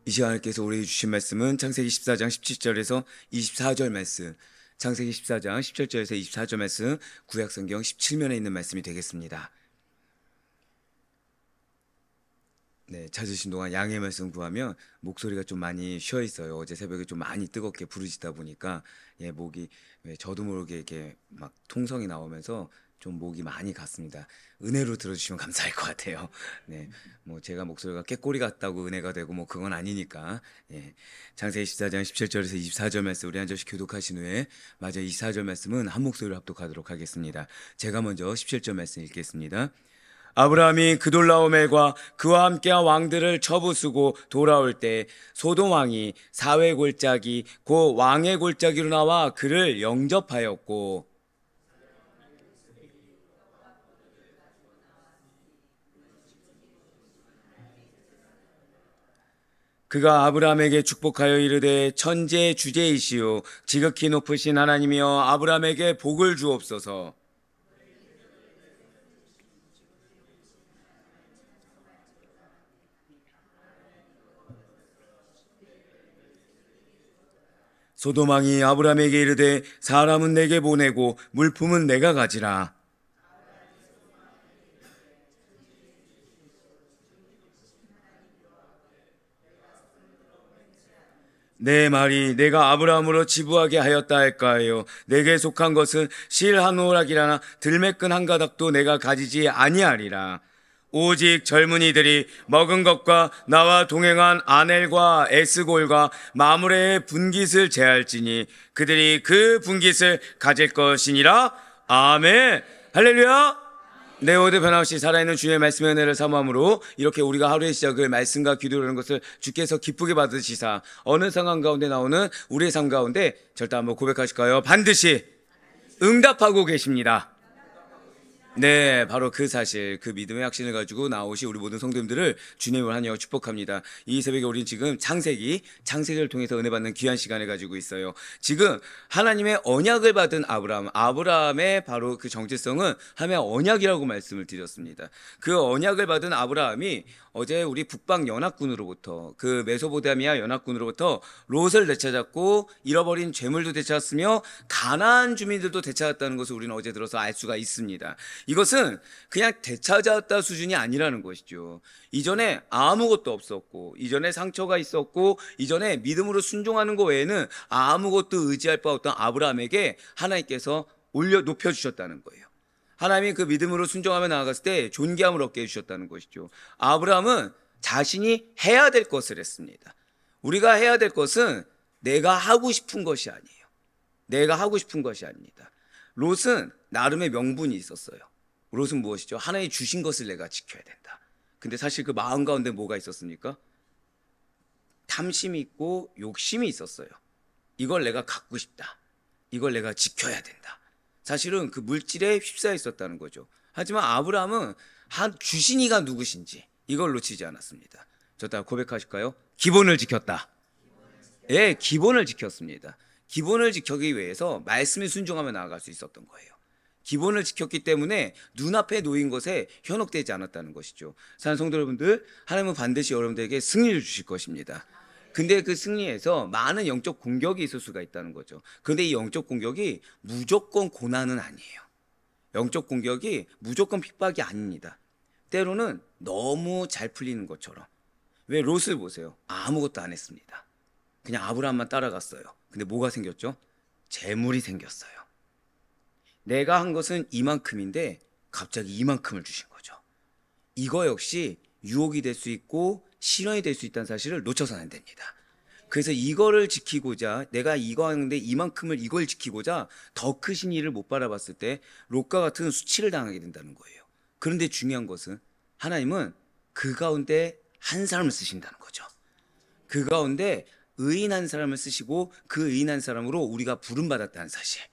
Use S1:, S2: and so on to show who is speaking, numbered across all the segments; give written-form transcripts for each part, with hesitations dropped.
S1: 이 시간께서 우리에게 주신 말씀은 창세기 14장 17절에서 24절 말씀, 창세기 14장 17절에서 24절 말씀, 구약성경 17면에 있는 말씀이 되겠습니다. 네, 찾으신 동안 양해 말씀 구하면 목소리가 좀 많이 쉬어 있어요. 어제 새벽에 좀 많이 뜨겁게 부르시다 보니까 목이 저도 모르게 이렇게 막 통성이 나오면서 좀 목이 많이 갔습니다. 은혜로 들어주시면 감사할 것 같아요. 네, 뭐 제가 목소리가 깨꼬리 같다고 은혜가 되고 뭐 그건 아니니까. 창세기 14장 17절에서 24절 말씀 우리 한 절씩 교독하신 후에 마저 24절 말씀은 한 목소리로 합독하도록 하겠습니다. 제가 먼저 17절 말씀 읽겠습니다. 아브라함이 그돌라오멜과 그와 함께한 왕들을 처부수고 돌아올 때 소돔 왕이 사회 골짜기 곧 왕의 골짜기로 나와 그를 영접하였고, 그가 아브라함에게 축복하여 이르되 천재 주제이시오 지극히 높으신 하나님이여 아브라함에게 복을 주옵소서. 소돔 왕이 아브라함에게 이르되 사람은 내게 보내고 물품은 내가 가지라. 내 말이 내가 아브라함으로 지부하게 하였다 할까요? 내게 속한 것은 실 한 오락이라나 들매끈 한 가닥도 내가 가지지 아니하리라. 오직 젊은이들이 먹은 것과 나와 동행한 아넬과 에스골과 마므레의 분깃을 제할지니 그들이 그 분깃을 가질 것이니라. 아멘. 할렐루야. 네, 오늘 변함없이 살아있는 주의 말씀의 은혜를 사모함으로 이렇게 우리가 하루의 시작을 말씀과 기도로 하는 것을 주께서 기쁘게 받으시사 어느 상황 가운데 나오는 우리의 삶 가운데 절대 한번 고백하실까요? 반드시 응답하고 계십니다. 네, 바로 그 사실, 그 믿음의 확신을 가지고 나오신 우리 모든 성도님들을 주님을 환영하고 축복합니다. 이 새벽에 우리는 지금 창세기를 통해서 은혜 받는 귀한 시간을 가지고 있어요. 지금 하나님의 언약을 받은 아브라함의 바로 그 정체성은 하나님의 언약이라고 말씀을 드렸습니다. 그 언약을 받은 아브라함이 어제 우리 북방 연합군으로부터 그 메소포타미아 연합군으로부터 롯을 되찾았고 잃어버린 재물도 되찾았으며 가나안 주민들도 되찾았다는 것을 우리는 어제 들어서 알 수가 있습니다. 이것은 그냥 되찾았다 수준이 아니라는 것이죠. 이전에 아무것도 없었고 이전에 상처가 있었고 이전에 믿음으로 순종하는 것 외에는 아무것도 의지할 바 없던 아브라함에게 하나님께서 높여주셨다는 거예요. 하나님이 그 믿음으로 순종하며 나아갔을 때 존귀함을 얻게 해주셨다는 것이죠. 아브라함은 자신이 해야 될 것을 했습니다. 우리가 해야 될 것은 내가 하고 싶은 것이 아니에요. 내가 하고 싶은 것이 아닙니다. 롯은 나름의 명분이 있었어요. 롯은 무엇이죠? 하나님이 주신 것을 내가 지켜야 된다. 근데 사실 그 마음 가운데 뭐가 있었습니까? 탐심이 있고 욕심이 있었어요. 이걸 내가 갖고 싶다. 이걸 내가 지켜야 된다. 사실은 그 물질에 휩싸여 있었다는 거죠. 하지만 아브라함은 주신 이가 누구신지 이걸 놓치지 않았습니다. 저 따라 고백하실까요? 기본을 지켰다. 예, 기본을 지켰습니다. 기본을 지키기 위해서 말씀에 순종하며 나아갈 수 있었던 거예요. 기본을 지켰기 때문에 눈앞에 놓인 것에 현혹되지 않았다는 것이죠. 사랑하는 성도 여러분들, 하나님은 반드시 여러분들에게 승리를 주실 것입니다. 근데 그 승리에서 많은 영적 공격이 있을 수가 있다는 거죠. 그런데 이 영적 공격이 무조건 고난은 아니에요. 영적 공격이 무조건 핍박이 아닙니다. 때로는 너무 잘 풀리는 것처럼. 왜 롯을 보세요. 아무것도 안 했습니다. 그냥 아브라함만 따라갔어요. 근데 뭐가 생겼죠? 재물이 생겼어요. 내가 한 것은 이만큼인데 갑자기 이만큼을 주신 거죠. 이거 역시 유혹이 될 수 있고 실현이 될 수 있다는 사실을 놓쳐서는 안 됩니다. 그래서 이거를 지키고자 내가 이거 하는데 이만큼을 이걸 지키고자 더 크신 일을 못 바라봤을 때 롯과 같은 수치를 당하게 된다는 거예요. 그런데 중요한 것은 하나님은 그 가운데 한 사람을 쓰신다는 거죠. 그 가운데 의인 한 사람을 쓰시고 그 의인 한 사람으로 우리가 부름받았다는 사실.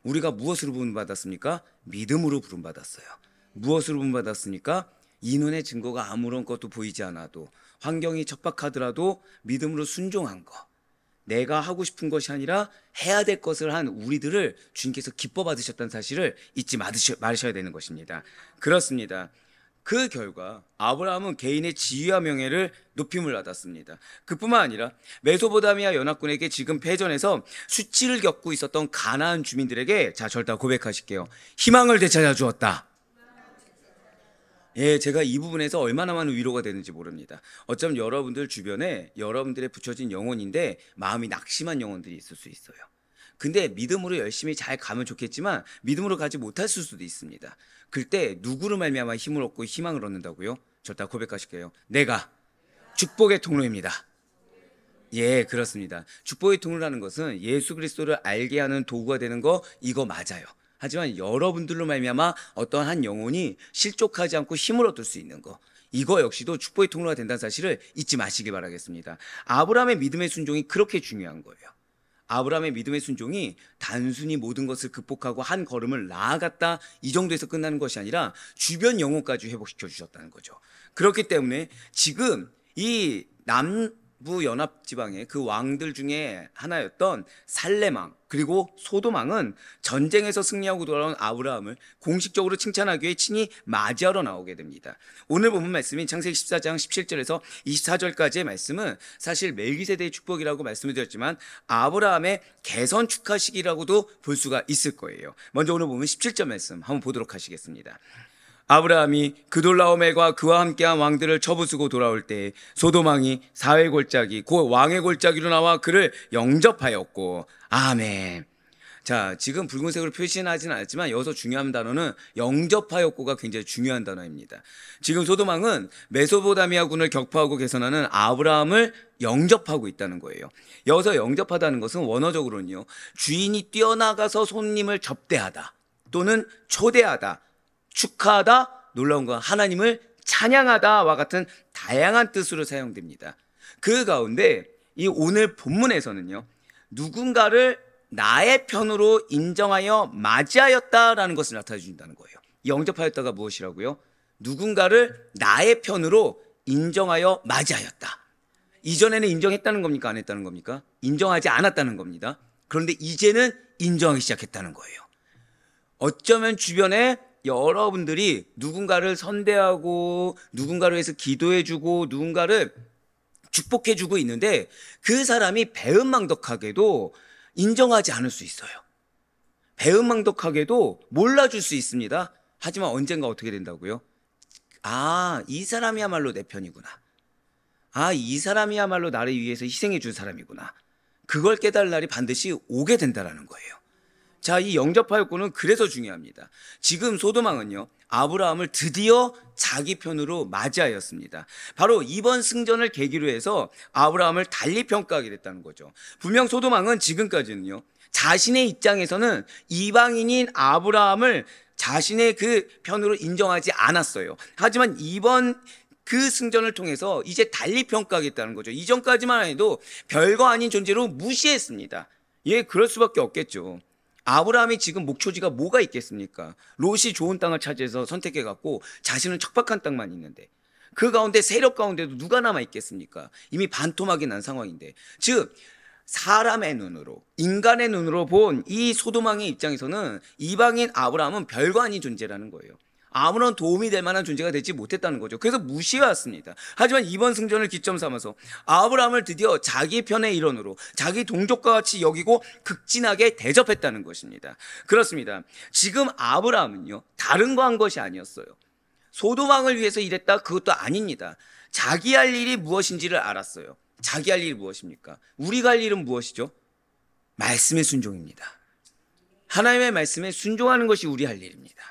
S1: 우리가 무엇으로 부름받았습니까? 믿음으로 부름받았어요. 무엇으로 부름받았습니까? 이 눈의 증거가 아무런 것도 보이지 않아도 환경이 척박하더라도 믿음으로 순종한 것. 내가 하고 싶은 것이 아니라 해야 될 것을 한 우리들을 주님께서 기뻐 받으셨다는 사실을 잊지 말으셔야 되는 것입니다. 그렇습니다. 그 결과 아브라함은 개인의 지위와 명예를 높임을 받았습니다. 그뿐만 아니라 메소포타미아 연합군에게 지금 패전해서 수치를 겪고 있었던 가나안 주민들에게, 자, 절단 고백하실게요. 희망을 되찾아 주었다. 예, 제가 이 부분에서 얼마나 많은 위로가 되는지 모릅니다. 어쩌면 여러분들 주변에 여러분들의 붙여진 영혼인데 마음이 낙심한 영혼들이 있을 수 있어요. 근데 믿음으로 열심히 잘 가면 좋겠지만 믿음으로 가지 못했을 수도 있습니다. 그때 누구를 말미암아 힘을 얻고 희망을 얻는다고요? 절단 고백하실게요. 내가 축복의 통로입니다. 예, 그렇습니다. 축복의 통로라는 것은 예수 그리스도를 알게 하는 도구가 되는 거, 이거 맞아요. 하지만 여러분들로 말미암아 어떤 한 영혼이 실족하지 않고 힘을 얻을 수 있는 거, 이거 역시도 축복의 통로가 된다는 사실을 잊지 마시길 바라겠습니다. 아브라함의 믿음의 순종이 그렇게 중요한 거예요. 아브라함의 믿음의 순종이 단순히 모든 것을 극복하고 한 걸음을 나아갔다, 이 정도에서 끝나는 것이 아니라 주변 영혼까지 회복시켜 주셨다는 거죠. 그렇기 때문에 지금 이 남부 연합지방의 그 왕들 중에 하나였던 살레망 그리고 소돔왕은 전쟁에서 승리하고 돌아온 아브라함을 공식적으로 칭찬하기 위해 친히 맞이하러 나오게 됩니다. 오늘 본문 말씀인 창세기 14장 17절에서 24절까지의 말씀은 사실 멜기세덱의 축복이라고 말씀을 드렸지만 아브라함의 개선 축하식이라고도 볼 수가 있을 거예요. 먼저 오늘 본문 17절 말씀 한번 보도록 하시겠습니다. 아브라함이 그돌라오멜과 그와 함께한 왕들을 쳐부수고 돌아올 때 소돔왕이 사회 골짜기 곧 왕의 골짜기로 나와 그를 영접하였고. 아멘. 자, 지금 붉은색으로 표시는 하진 않았지만 여기서 중요한 단어는 영접하였고가 굉장히 중요한 단어입니다. 지금 소돔왕은 메소포타미아군을 격파하고 개선하는 아브라함을 영접하고 있다는 거예요. 여기서 영접하다는 것은 원어적으로는요, 주인이 뛰어나가서 손님을 접대하다 또는 초대하다, 축하하다, 놀라운 건 하나님을 찬양하다와 같은 다양한 뜻으로 사용됩니다. 그 가운데 이 오늘 본문에서는요, 누군가를 나의 편으로 인정하여 맞이하였다라는 것을 나타내 준다는 거예요. 영접하였다가 무엇이라고요? 누군가를 나의 편으로 인정하여 맞이하였다. 이전에는 인정했다는 겁니까? 안 했다는 겁니까? 인정하지 않았다는 겁니다. 그런데 이제는 인정하기 시작했다는 거예요. 어쩌면 주변에 여러분들이 누군가를 선대하고 누군가를 위해서 기도해주고 누군가를 축복해주고 있는데 그 사람이 배은망덕하게도 인정하지 않을 수 있어요. 배은망덕하게도 몰라줄 수 있습니다. 하지만 언젠가 어떻게 된다고요? 아, 이 사람이야말로 내 편이구나. 아, 이 사람이야말로 나를 위해서 희생해 준 사람이구나. 그걸 깨달을 날이 반드시 오게 된다는 거예요. 자, 이 영접하였고는 그래서 중요합니다. 지금 소돔왕은요, 아브라함을 드디어 자기 편으로 맞이하였습니다. 바로 이번 승전을 계기로 해서 아브라함을 달리 평가하게 됐다는 거죠. 분명 소돔왕은 지금까지는요, 자신의 입장에서는 이방인인 아브라함을 자신의 그 편으로 인정하지 않았어요. 하지만 이번 그 승전을 통해서 이제 달리 평가하겠다는 거죠. 이전까지만 해도 별거 아닌 존재로 무시했습니다. 예, 그럴 수밖에 없겠죠. 아브라함이 지금 목초지가 뭐가 있겠습니까? 롯이 좋은 땅을 차지해서 선택해갖고 자신은 척박한 땅만 있는데 그 가운데 세력 가운데도 누가 남아 있겠습니까? 이미 반토막이 난 상황인데, 즉 사람의 눈으로, 인간의 눈으로 본 이 소돔왕의 입장에서는 이방인 아브라함은 별거 아닌 존재라는 거예요. 아무런 도움이 될 만한 존재가 되지 못했다는 거죠. 그래서 무시해왔습니다. 하지만 이번 승전을 기점 삼아서 아브라함을 드디어 자기 편의 일원으로, 자기 동족과 같이 여기고 극진하게 대접했다는 것입니다. 그렇습니다. 지금 아브라함은요, 다른 거 한 것이 아니었어요. 소돔왕을 위해서 일했다? 그것도 아닙니다. 자기 할 일이 무엇인지를 알았어요. 자기 할 일이 무엇입니까? 우리가 할 일은 무엇이죠? 말씀의 순종입니다. 하나님의 말씀에 순종하는 것이 우리 할 일입니다.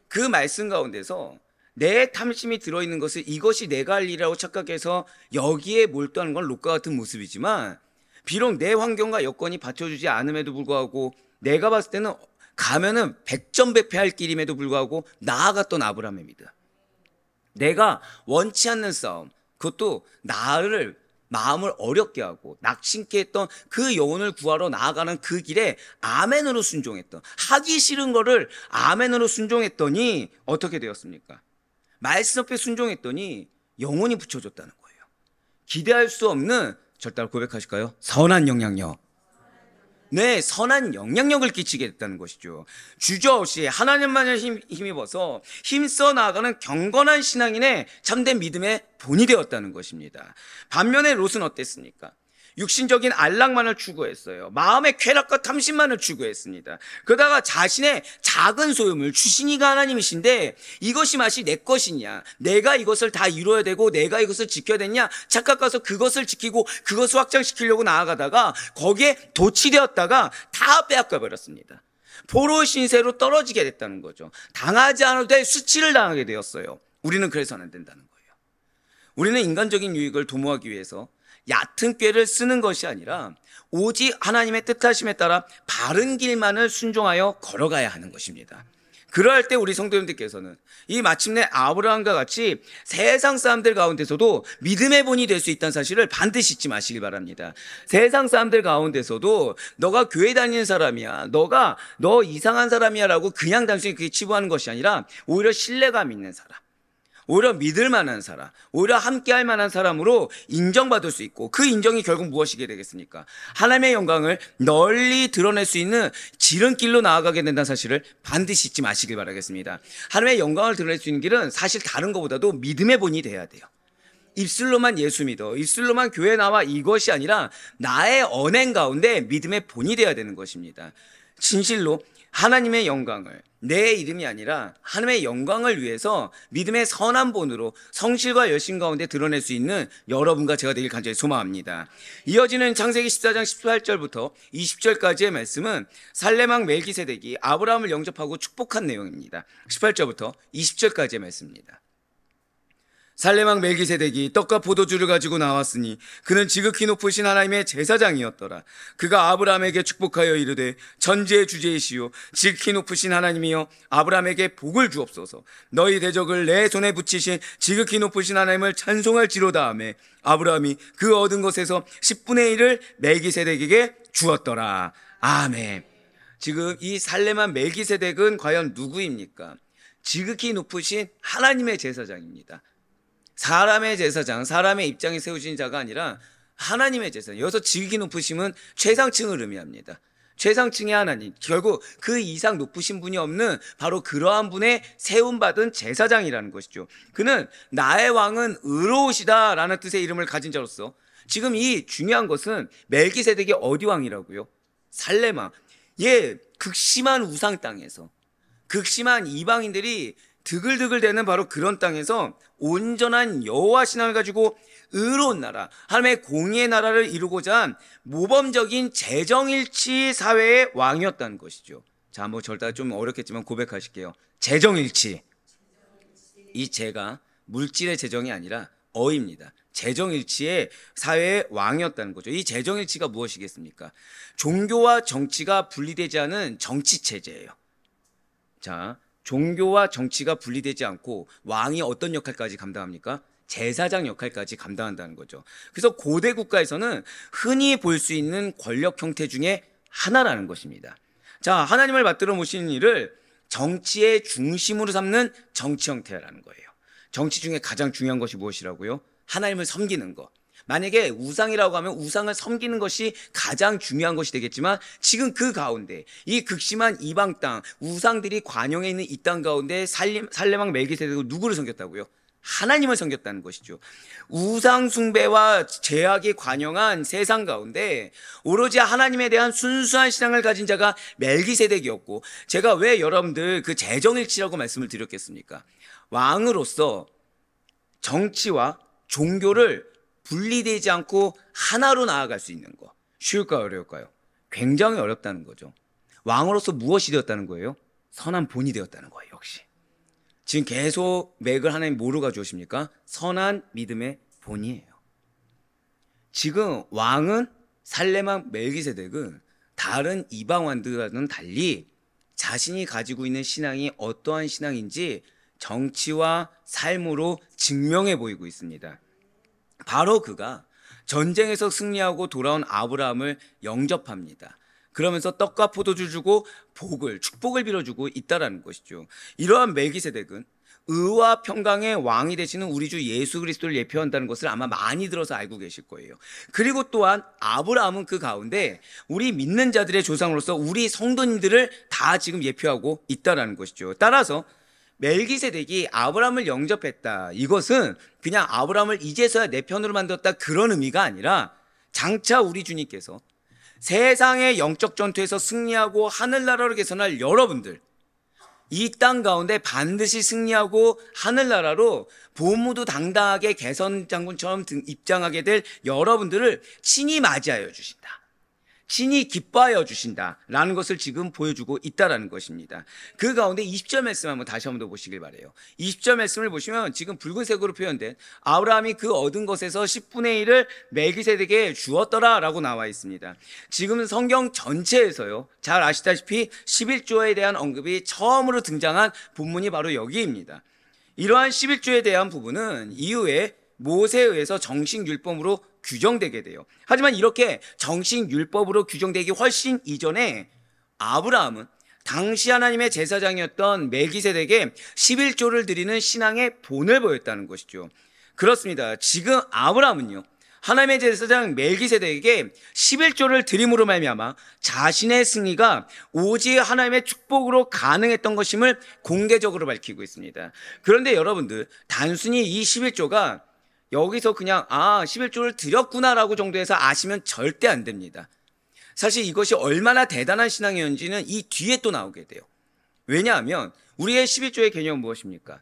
S1: 그 말씀 가운데서 내 탐심이 들어있는 것을 이것이 내가 할 일이라고 착각해서 여기에 몰두하는 건 롯과 같은 모습이지만, 비록 내 환경과 여건이 받쳐주지 않음에도 불구하고 내가 봤을 때는 가면은 백전백패할 길임에도 불구하고 나아갔던 아브라함입니다. 내가 원치 않는 싸움, 그것도 나를 마음을 어렵게 하고 낙심케 했던 그 영혼을 구하러 나아가는 그 길에 아멘으로 순종했던, 하기 싫은 거를 아멘으로 순종했더니 어떻게 되었습니까? 말씀 앞에 순종했더니 영혼이 붙여졌다는 거예요. 기대할 수 없는, 절대 고백하실까요? 선한 영향력. 내 선한 영향력을 끼치게 됐다는 것이죠. 주저없이 하나님만을 힘입어서 힘써 나아가는 경건한 신앙인의 참된 믿음의 본이 되었다는 것입니다. 반면에 롯은 어땠습니까? 육신적인 안락만을 추구했어요. 마음의 쾌락과 탐심만을 추구했습니다. 그러다가 자신의 작은 소유물, 주신이가 하나님이신데 이것이 마치 내 것이냐, 내가 이것을 다 이루어야 되고 내가 이것을 지켜야 되냐 착각가서 그것을 지키고 그것을 확장시키려고 나아가다가 거기에 도취되었다가 다 빼앗겨 버렸습니다. 포로의 신세로 떨어지게 됐다는 거죠. 당하지 않아도 될 수치를 당하게 되었어요. 우리는 그래서는 안 된다는 거예요. 우리는 인간적인 유익을 도모하기 위해서 얕은 꾀를 쓰는 것이 아니라 오직 하나님의 뜻하심에 따라 바른 길만을 순종하여 걸어가야 하는 것입니다. 그러할 때 우리 성도님들께서는 이 마침내 아브라함과 같이 세상 사람들 가운데서도 믿음의 본이 될 수 있다는 사실을 반드시 잊지 마시길 바랍니다. 세상 사람들 가운데서도 너가 교회 다니는 사람이야, 너 이상한 사람이야 라고 그냥 단순히 그게 치부하는 것이 아니라 오히려 신뢰감 있는 사람, 오히려 믿을 만한 사람, 오히려 함께할 만한 사람으로 인정받을 수 있고, 그 인정이 결국 무엇이게 되겠습니까? 하나님의 영광을 널리 드러낼 수 있는 지름길로 나아가게 된다는 사실을 반드시 잊지 마시길 바라겠습니다. 하나님의 영광을 드러낼 수 있는 길은 사실 다른 것보다도 믿음의 본이 돼야 돼요. 입술로만 예수 믿어, 입술로만 교회 나와, 이것이 아니라 나의 언행 가운데 믿음의 본이 돼야 되는 것입니다. 진실로 하나님의 영광을, 내 이름이 아니라 하나님의 영광을 위해서 믿음의 선한 본으로 성실과 열심 가운데 드러낼 수 있는 여러분과 제가 되길 간절히 소망합니다. 이어지는 창세기 14장 18절부터 20절까지의 말씀은 살레망 멜기세덱이 아브라함을 영접하고 축복한 내용입니다. 18절부터 20절까지의 말씀입니다. 살레망 멜기세덱이 떡과 포도주를 가지고 나왔으니 그는 지극히 높으신 하나님의 제사장이었더라. 그가 아브라함에게 축복하여 이르되 천지의 주제이시오 지극히 높으신 하나님이여 아브라함에게 복을 주옵소서. 너희 대적을 내 손에 붙이신 지극히 높으신 하나님을 찬송할지로다 하매 아브라함이 그 얻은 것에서 10분의 1을 멜기세덱에게 주었더라. 아멘. 지금 이 살레망 멜기세덱은 과연 누구입니까? 지극히 높으신 하나님의 제사장입니다. 사람의 제사장, 사람의 입장에 세우신 자가 아니라 하나님의 제사장. 여기서 지극히 높으심은 최상층을 의미합니다. 최상층의 하나님, 결국 그 이상 높으신 분이 없는 바로 그러한 분의 세움받은 제사장이라는 것이죠. 그는 나의 왕은 의로우시다 라는 뜻의 이름을 가진 자로서 지금 이 중요한 것은 멜기세덱이 어디 왕이라고요? 살레망. 극심한 우상 땅에서, 극심한 이방인들이 드글드글대는 바로 그런 땅에서 온전한 여호와 신앙을 가지고 의로운 나라, 하나님의 공의의 나라를 이루고자 한 모범적인 재정일치 사회의 왕이었다는 것이죠. 자, 뭐 절대 좀 어렵겠지만 고백하실게요. 재정일치. 이 재가 물질의 재정이 아니라 어입니다. 재정일치의 사회의 왕이었다는 거죠. 이 재정일치가 무엇이겠습니까? 종교와 정치가 분리되지 않은 정치체제예요. 자, 종교와 정치가 분리되지 않고 왕이 어떤 역할까지 감당합니까? 제사장 역할까지 감당한다는 거죠. 그래서 고대 국가에서는 흔히 볼 수 있는 권력 형태 중에 하나라는 것입니다. 자, 하나님을 받들어 모시는 일을 정치의 중심으로 삼는 정치 형태라는 거예요. 정치 중에 가장 중요한 것이 무엇이라고요? 하나님을 섬기는 것. 만약에 우상이라고 하면 우상을 섬기는 것이 가장 중요한 것이 되겠지만 지금 그 가운데 이 극심한 이방 땅, 우상들이 관영해 있는 이 땅 가운데 살레망 멜기세덱은 누구를 섬겼다고요? 하나님을 섬겼다는 것이죠. 우상 숭배와 죄악이 관영한 세상 가운데 오로지 하나님에 대한 순수한 신앙을 가진 자가 멜기세덱이었고, 제가 왜 여러분들 그 재정일치라고 말씀을 드렸겠습니까? 왕으로서 정치와 종교를 분리되지 않고 하나로 나아갈 수 있는 거, 쉬울까요, 어려울까요? 굉장히 어렵다는 거죠. 왕으로서 무엇이 되었다는 거예요? 선한 본이 되었다는 거예요. 역시 지금 계속 맥을 하나님 뭐로 가져오십니까? 선한 믿음의 본이에요. 지금 왕은 살레망 멜기세덱은 다른 이방 왕들과는 달리 자신이 가지고 있는 신앙이 어떠한 신앙인지 정치와 삶으로 증명해 보이고 있습니다. 바로 그가 전쟁에서 승리하고 돌아온 아브라함을 영접합니다. 그러면서 떡과 포도주 주고 축복을 빌어주고 있다라는 것이죠. 이러한 멜기세덱은 의와 평강의 왕이 되시는 우리 주 예수 그리스도를 예표한다는 것을 아마 많이 들어서 알고 계실 거예요. 그리고 또한 아브라함은 그 가운데 우리 믿는 자들의 조상으로서 우리 성도님들을 다 지금 예표하고 있다라는 것이죠. 따라서 멜기세덱이 아브라함을 영접했다, 이것은 그냥 아브라함을 이제서야 내 편으로 만들었다 그런 의미가 아니라 장차 우리 주님께서 세상의 영적 전투에서 승리하고 하늘나라로 개선할 여러분들, 이 땅 가운데 반드시 승리하고 하늘나라로 보무도 당당하게 개선 장군처럼 입장하게 될 여러분들을 친히 맞이하여 주신다, 친히 기뻐하여 주신다라는 것을 지금 보여주고 있다라는 것입니다. 그 가운데 20절 말씀 한번 다시 한번 더 보시길 바라요. 20절 말씀을 보시면 지금 붉은색으로 표현된 아브라함이 그 얻은 것에서 10분의 1을 멜기세덱에게 주었더라라고 나와 있습니다. 지금 성경 전체에서요, 잘 아시다시피 11조에 대한 언급이 처음으로 등장한 본문이 바로 여기입니다. 이러한 11조에 대한 부분은 이후에 모세에 의해서 정식율법으로 규정되게 돼요. 하지만 이렇게 정식율법으로 규정되기 훨씬 이전에 아브라함은 당시 하나님의 제사장이었던 멜기세덱에게 11조를 드리는 신앙의 본을 보였다는 것이죠. 그렇습니다. 지금 아브라함은요, 하나님의 제사장 멜기세덱에게 11조를 드림으로 말미암아 자신의 승리가 오직 하나님의 축복으로 가능했던 것임을 공개적으로 밝히고 있습니다. 그런데 여러분들, 단순히 이 11조가 여기서 그냥 11조를 드렸구나라고 정도에서 아시면 절대 안 됩니다. 사실 이것이 얼마나 대단한 신앙이었는지는 이 뒤에 또 나오게 돼요. 왜냐하면 우리의 11조의 개념은 무엇입니까?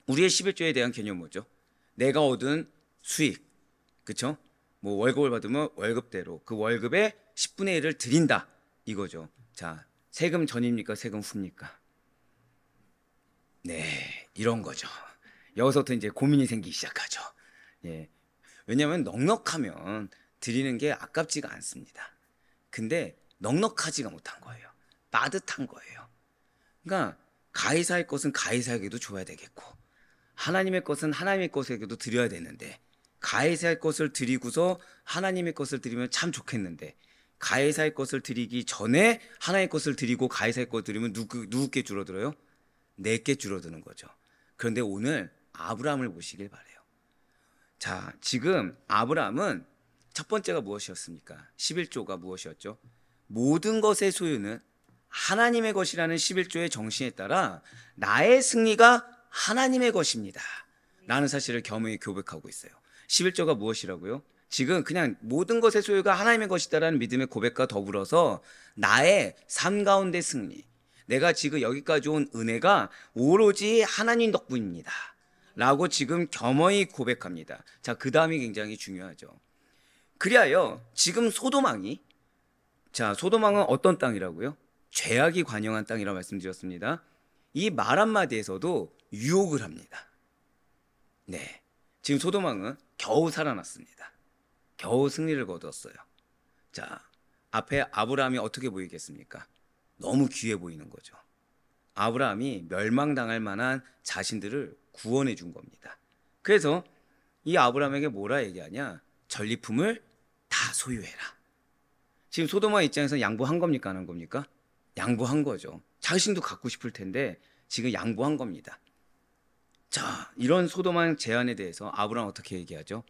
S1: 우리의 11조에 대한 개념은 뭐죠? 내가 얻은 수익, 그렇죠? 뭐 월급을 받으면 월급대로 그 월급의 10분의 1을 드린다, 이거죠. 자, 세금 전입니까? 세금 후입니까? 네, 이런 거죠. 여기서부터 이제 고민이 생기기 시작하죠. 예. 왜냐하면 넉넉하면 드리는 게 아깝지가 않습니다. 근데 넉넉하지가 못한 거예요. 빠듯한 거예요. 그러니까 가이사의 것은 가이사에게도 줘야 되겠고, 하나님의 것은 하나님의 것에게도 드려야 되는데, 가이사의 것을 드리고서 하나님의 것을 드리면 참 좋겠는데, 가이사의 것을 드리기 전에 하나님의 것을 드리고 가이사의 것을 드리면 누구께 줄어들어요? 내게 줄어드는 거죠. 그런데 오늘 아브라함을 보시길 바래요. 자, 지금 아브라함은 첫 번째가 무엇이었습니까? 11조가 무엇이었죠? 모든 것의 소유는 하나님의 것이라는 11조의 정신에 따라 나의 승리가 하나님의 것입니다 라는 사실을 겸허히 고백하고 있어요. 11조가 무엇이라고요? 지금 그냥 모든 것의 소유가 하나님의 것이다라는 믿음의 고백과 더불어서 나의 삶 가운데 승리, 내가 지금 여기까지 온 은혜가 오로지 하나님 덕분입니다 라고 지금 겸허히 고백합니다. 자, 그 다음이 굉장히 중요하죠. 그리하여 지금 소돔왕이, 자, 소돔왕은 어떤 땅이라고요? 죄악이 관영한 땅이라고 말씀드렸습니다. 이 말 한마디에서도 유혹을 합니다. 네, 지금 소돔왕은 겨우 살아났습니다. 겨우 승리를 거뒀어요. 자, 앞에 아브라함이 어떻게 보이겠습니까? 너무 귀해 보이는 거죠. 아브라함이 멸망당할 만한 자신들을 구원해 준 겁니다. 그래서 이 아브라함에게 뭐라 얘기하냐? 전리품을 다 소유해라. 지금 소돔왕 입장에서 양보한 겁니까? 안 한 겁니까? 양보한 거죠. 자신도 갖고 싶을 텐데 지금 양보한 겁니다. 자, 이런 소돔왕 제안에 대해서 아브라함 어떻게 얘기하죠?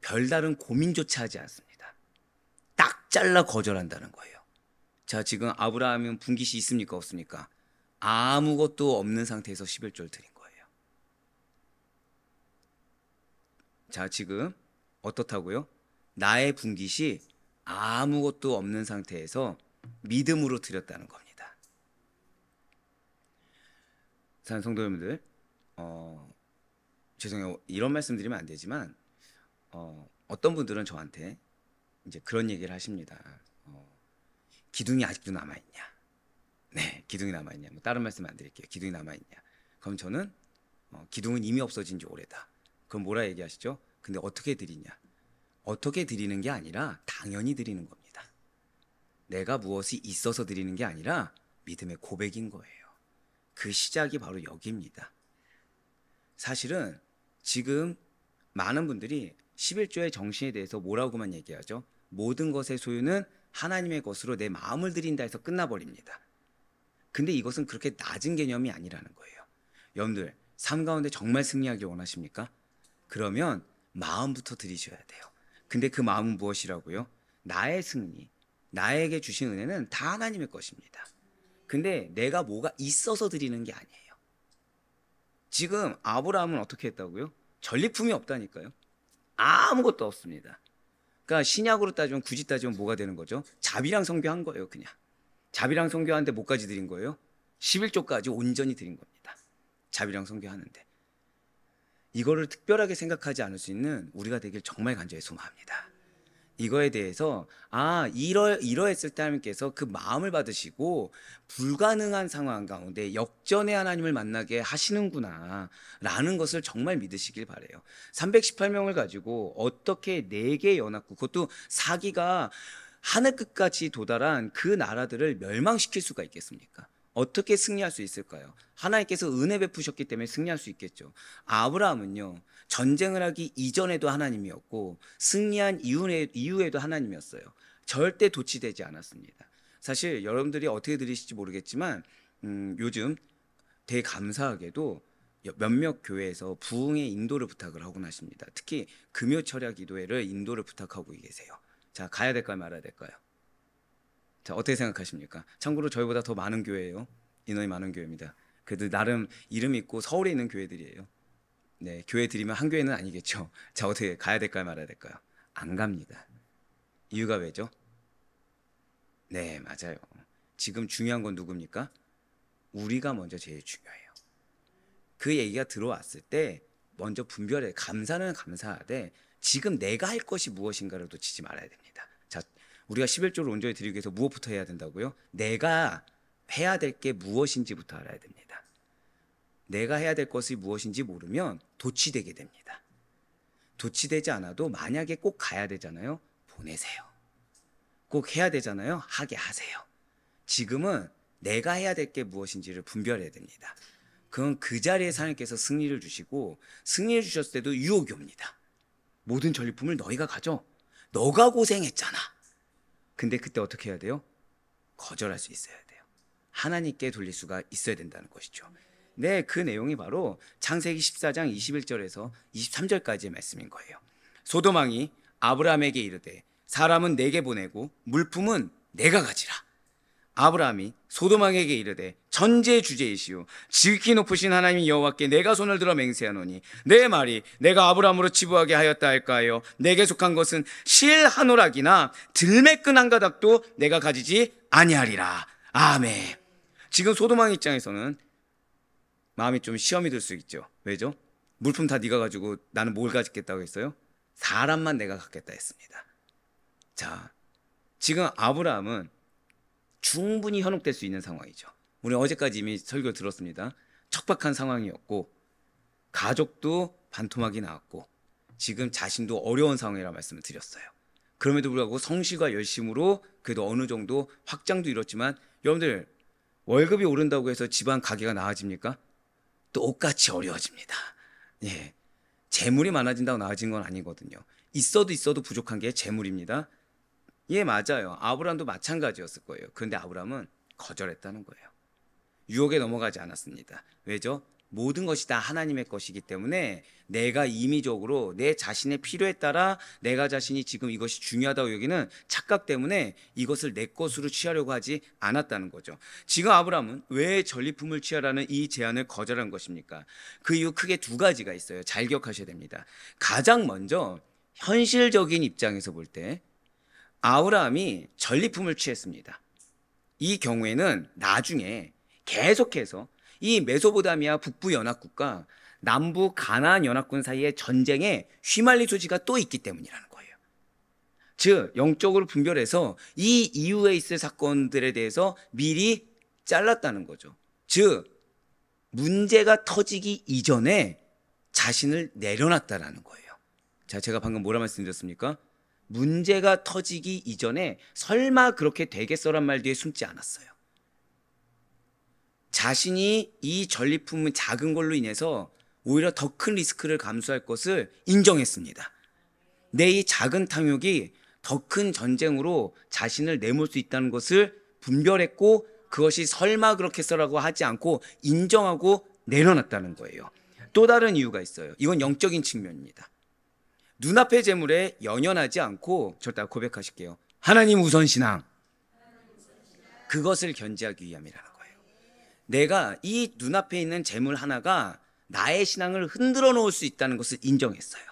S1: 별다른 고민조차 하지 않습니다. 딱 잘라 거절한다는 거예요. 자, 지금 아브라함은 분깃이 있습니까? 없습니까? 아무것도 없는 상태에서 11조를 드린 거예요. 자, 지금 어떻다고요? 나의 분깃이 아무것도 없는 상태에서 믿음으로 드렸다는 겁니다. 사랑하는 성도 여러분들, 죄송해요. 이런 말씀 드리면 안 되지만 어떤 분들은 저한테 이제 그런 얘기를 하십니다. 기둥이 아직도 남아있냐? 네, 기둥이 남아있냐? 뭐 다른 말씀 안 드릴게요. 기둥이 남아있냐? 그럼 저는 기둥은 이미 없어진 지 오래다. 그럼 뭐라 얘기하시죠? 근데 어떻게 드리냐? 어떻게 드리는 게 아니라 당연히 드리는 겁니다. 내가 무엇이 있어서 드리는 게 아니라 믿음의 고백인 거예요. 그 시작이 바로 여기입니다. 사실은 지금 많은 분들이 11조의 정신에 대해서 뭐라고만 얘기하죠? 모든 것의 소유는 하나님의 것으로 내 마음을 드린다 해서 끝나버립니다. 근데 이것은 그렇게 낮은 개념이 아니라는 거예요. 여러분들 삶 가운데 정말 승리하길 원하십니까? 그러면 마음부터 들이셔야 돼요. 근데 그 마음은 무엇이라고요? 나의 승리, 나에게 주신 은혜는 다 하나님의 것입니다. 근데 내가 뭐가 있어서 드리는 게 아니에요. 지금 아브라함은 어떻게 했다고요? 전리품이 없다니까요. 아무것도 없습니다. 그러니까 신약으로 따지면, 굳이 따지면 뭐가 되는 거죠? 자비랑 성교한 거예요. 그냥 자비랑 성교하는데 뭐까지 드린 거예요? 11조까지 온전히 드린 겁니다. 자비랑 성교하는데. 이거를 특별하게 생각하지 않을 수 있는 우리가 되길 정말 간절히 소망합니다. 이거에 대해서 이러했을 때 하나님께서 그 마음을 받으시고 불가능한 상황 가운데 역전의 하나님을 만나게 하시는구나 라는 것을 정말 믿으시길 바래요. 318명을 가지고 어떻게 4개의 연합국, 그것도 사기가 하늘 끝까지 도달한 그 나라들을 멸망시킬 수가 있겠습니까? 어떻게 승리할 수 있을까요? 하나님께서 은혜 베푸셨기 때문에 승리할 수 있겠죠. 아브라함은요, 전쟁을 하기 이전에도 하나님이었고 승리한 이후에도 하나님이었어요. 절대 도취되지 않았습니다. 사실 여러분들이 어떻게 들으실지 모르겠지만 요즘 되게 감사하게도 몇몇 교회에서 부흥의 인도를 부탁을 하곤 하십니다. 특히 금요철야 기도회를 인도를 부탁하고 계세요. 자, 가야 될까요, 말아야 될까요? 자, 어떻게 생각하십니까? 참고로 저희보다 더 많은 교회예요. 인원이 많은 교회입니다. 그래도 나름 이름 있고 서울에 있는 교회들이에요. 네, 교회 드리면 한 교회는 아니겠죠. 자, 어떻게 가야 될까요, 말아야 될까요? 안 갑니다. 이유가 왜죠? 네, 맞아요. 지금 중요한 건 누굽니까? 우리가 먼저 제일 중요해요. 그 얘기가 들어왔을 때 먼저 분별해. 감사는 감사하되 지금 내가 할 것이 무엇인가를 놓치지 말아야 됩니다. 자, 우리가 11조를 온전히 드리기 위해서 무엇부터 해야 된다고요? 내가 해야 될 게 무엇인지부터 알아야 됩니다. 내가 해야 될 것이 무엇인지 모르면 도취되게 됩니다. 도취되지 않아도 만약에 꼭 가야 되잖아요. 보내세요. 꼭 해야 되잖아요. 하게 하세요. 지금은 내가 해야 될 게 무엇인지를 분별해야 됩니다. 그건 그 자리에 하나님께서 승리를 주시고, 승리를 주셨을 때도 유혹이 옵니다. 모든 전리품을 너희가 가져. 너가 고생했잖아. 근데 그때 어떻게 해야 돼요? 거절할 수 있어야 돼요. 하나님께 돌릴 수가 있어야 된다는 것이죠. 네, 그 내용이 바로 창세기 14장 21절에서 23절까지의 말씀인 거예요. 소돔 왕이 아브라함에게 이르되 사람은 내게 보내고 물품은 내가 가지라. 아브라함이 소돔 왕에게 이르되 전지의 주제이시오 지극히 높으신 하나님 여호와께 내가 손을 들어 맹세하노니 내 말이 내가 아브라함으로 치부하게 하였다 할까요? 내게 속한 것은 실 한 오락이나 들매끈 한 가닥도 내가 가지지 아니하리라. 아멘. 지금 소돔 왕 입장에서는 마음이 좀 시험이 들 수 있죠. 왜죠? 물품 다 네가 가지고 나는 뭘 가지겠다고 했어요? 사람만 내가 갖겠다 했습니다. 자, 지금 아브라함은 충분히 현혹될 수 있는 상황이죠. 우리 어제까지 이미 설교 들었습니다. 척박한 상황이었고 가족도 반토막이 나왔고 지금 자신도 어려운 상황이라는 말씀을 드렸어요. 그럼에도 불구하고 성실과 열심으로 그래도 어느 정도 확장도 이뤘지만, 여러분들 월급이 오른다고 해서 집안 가게가 나아집니까? 똑같이 어려워집니다. 예, 재물이 많아진다고 나아진 건 아니거든요. 있어도 부족한 게 재물입니다. 예, 맞아요. 아브라함도 마찬가지였을 거예요. 그런데 아브라함은 거절했다는 거예요. 유혹에 넘어가지 않았습니다. 왜죠? 모든 것이 다 하나님의 것이기 때문에 내가 임의적으로 내 자신의 필요에 따라 내가 자신이 지금 이것이 중요하다고 여기는 착각 때문에 이것을 내 것으로 취하려고 하지 않았다는 거죠. 지금 아브라함은 왜 전리품을 취하라는 이 제안을 거절한 것입니까? 그 이유 크게 2가지가 있어요. 잘 기억하셔야 됩니다. 가장 먼저 현실적인 입장에서 볼 때 아브라함이 전리품을 취했습니다. 이 경우에는 나중에 계속해서 이 메소포타미아 북부 연합국과 남부 가나안 연합군 사이의 전쟁에 휘말릴 소지가 또 있기 때문이라는 거예요. 즉 영적으로 분별해서 이 이후에 있을 사건들에 대해서 미리 잘랐다는 거죠. 즉 문제가 터지기 이전에 자신을 내려놨다라는 거예요. 자, 제가 방금 뭐라 말씀드렸습니까? 문제가 터지기 이전에 설마 그렇게 되겠어란 말 뒤에 숨지 않았어요. 자신이 이 전리품은 작은 걸로 인해서 오히려 더 큰 리스크를 감수할 것을 인정했습니다. 내 이 작은 탐욕이 더 큰 전쟁으로 자신을 내몰 수 있다는 것을 분별했고, 그것이 설마 그렇겠어라고 하지 않고 인정하고 내려놨다는 거예요. 또 다른 이유가 있어요. 이건 영적인 측면입니다. 눈앞의 재물에 연연하지 않고 절대 고백하실게요. 하나님 우선 신앙. 그것을 견지하기 위함이라는 거예요. 내가 이 눈앞에 있는 재물 하나가 나의 신앙을 흔들어 놓을 수 있다는 것을 인정했어요.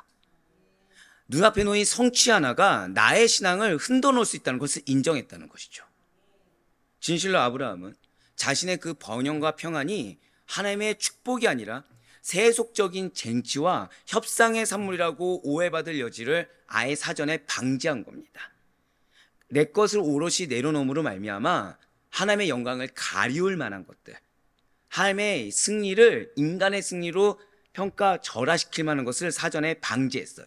S1: 눈앞에 놓인 성취 하나가 나의 신앙을 흔들어 놓을 수 있다는 것을 인정했다는 것이죠. 진실로 아브라함은 자신의 그 번영과 평안이 하나님의 축복이 아니라 세속적인 쟁취와 협상의 산물이라고 오해받을 여지를 아예 사전에 방지한 겁니다. 내 것을 오롯이 내려놓음으로 말미암아 하나님의 영광을 가리울 만한 것들, 하나님의 승리를 인간의 승리로 평가 절하시킬 만한 것을 사전에 방지했어요.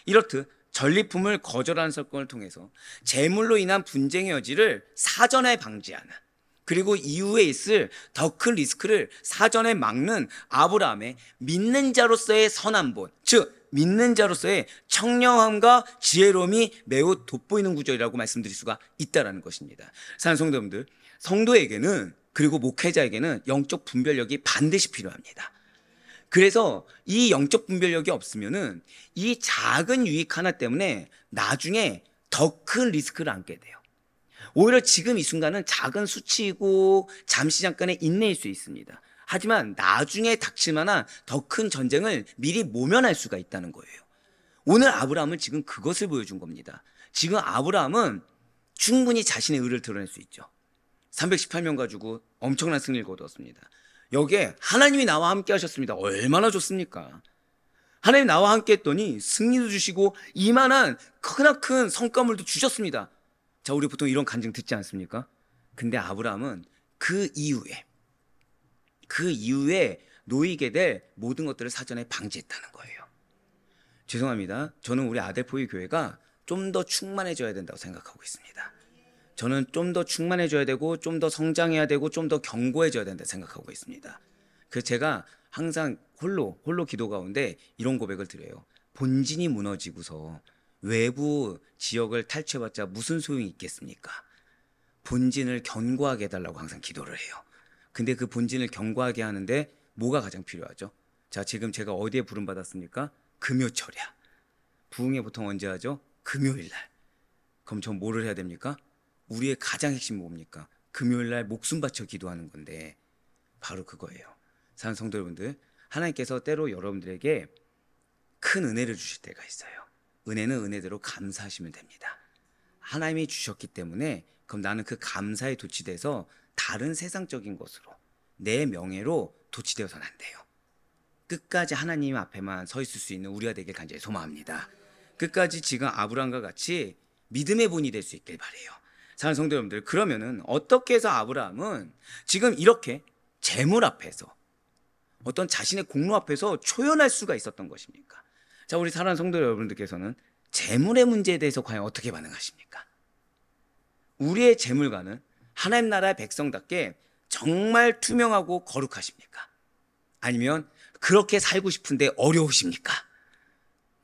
S1: 이렇듯 전리품을 거절하는 사건을 통해서 재물로 인한 분쟁의 여지를 사전에 방지하는, 그리고 이후에 있을 더 큰 리스크를 사전에 막는 아브라함의 믿는 자로서의 선한 본, 즉 믿는 자로서의 청량함과 지혜로움이 매우 돋보이는 구절이라고 말씀드릴 수가 있다는 것입니다. 사랑하는 성도님들, 성도에게는, 그리고 목회자에게는 영적 분별력이 반드시 필요합니다. 그래서 이 영적 분별력이 없으면은 이 작은 유익 하나 때문에 나중에 더 큰 리스크를 안게 돼요. 오히려 지금 이 순간은 작은 수치이고 잠시 잠깐의 인내일 수 있습니다. 하지만 나중에 닥칠 만한 더 큰 전쟁을 미리 모면할 수가 있다는 거예요. 오늘 아브라함은 지금 그것을 보여준 겁니다. 지금 아브라함은 충분히 자신의 의를 드러낼 수 있죠. 318명 가지고 엄청난 승리를 거두었습니다. 여기에 하나님이 나와 함께 하셨습니다. 얼마나 좋습니까? 하나님 나와 함께 했더니 승리도 주시고 이만한 크나큰 성과물도 주셨습니다. 자, 우리 보통 이런 간증 듣지 않습니까? 근데 아브라함은 그 이후에 놓이게 될 모든 것들을 사전에 방지했다는 거예요. 죄송합니다. 저는 우리 아델포이 교회가 좀 더 충만해져야 된다고 생각하고 있습니다. 저는 좀 더 충만해져야 되고, 좀 더 성장해야 되고, 좀 더 견고해져야 된다 생각하고 있습니다. 그래서 제가 항상 홀로 기도 가운데 이런 고백을 드려요. 본진이 무너지고서 외부 지역을 탈취해봤자 무슨 소용이 있겠습니까? 본진을 견고하게 해달라고 항상 기도를 해요. 근데 그 본진을 견고하게 하는데 뭐가 가장 필요하죠? 자, 지금 제가 어디에 부름받았습니까? 금요철야. 부흥회 보통 언제 하죠? 금요일날. 그럼 전 뭐를 해야 됩니까? 우리의 가장 핵심 뭡니까? 금요일날 목숨 바쳐 기도하는 건데 바로 그거예요. 사랑하는 성도 여러분들, 하나님께서 때로 여러분들에게 큰 은혜를 주실 때가 있어요. 은혜는 은혜대로 감사하시면 됩니다. 하나님이 주셨기 때문에 그럼 나는 그 감사에 도취돼서 다른 세상적인 것으로, 내 명예로 도취되어서는 안 돼요. 끝까지 하나님 앞에만 서 있을 수 있는 우리가 되길 간절히 소망합니다. 끝까지 지금 아브라함과 같이 믿음의 본이 될 수 있길 바라요. 사랑하는 성도 여러분들, 그러면은 어떻게 해서 아브라함은 지금 이렇게 재물 앞에서, 어떤 자신의 공로 앞에서 초연할 수가 있었던 것입니까? 자, 우리 사랑하는 성도 여러분들께서는 재물의 문제에 대해서 과연 어떻게 반응하십니까? 우리의 재물가는 하나님 나라의 백성답게 정말 투명하고 거룩하십니까? 아니면 그렇게 살고 싶은데 어려우십니까?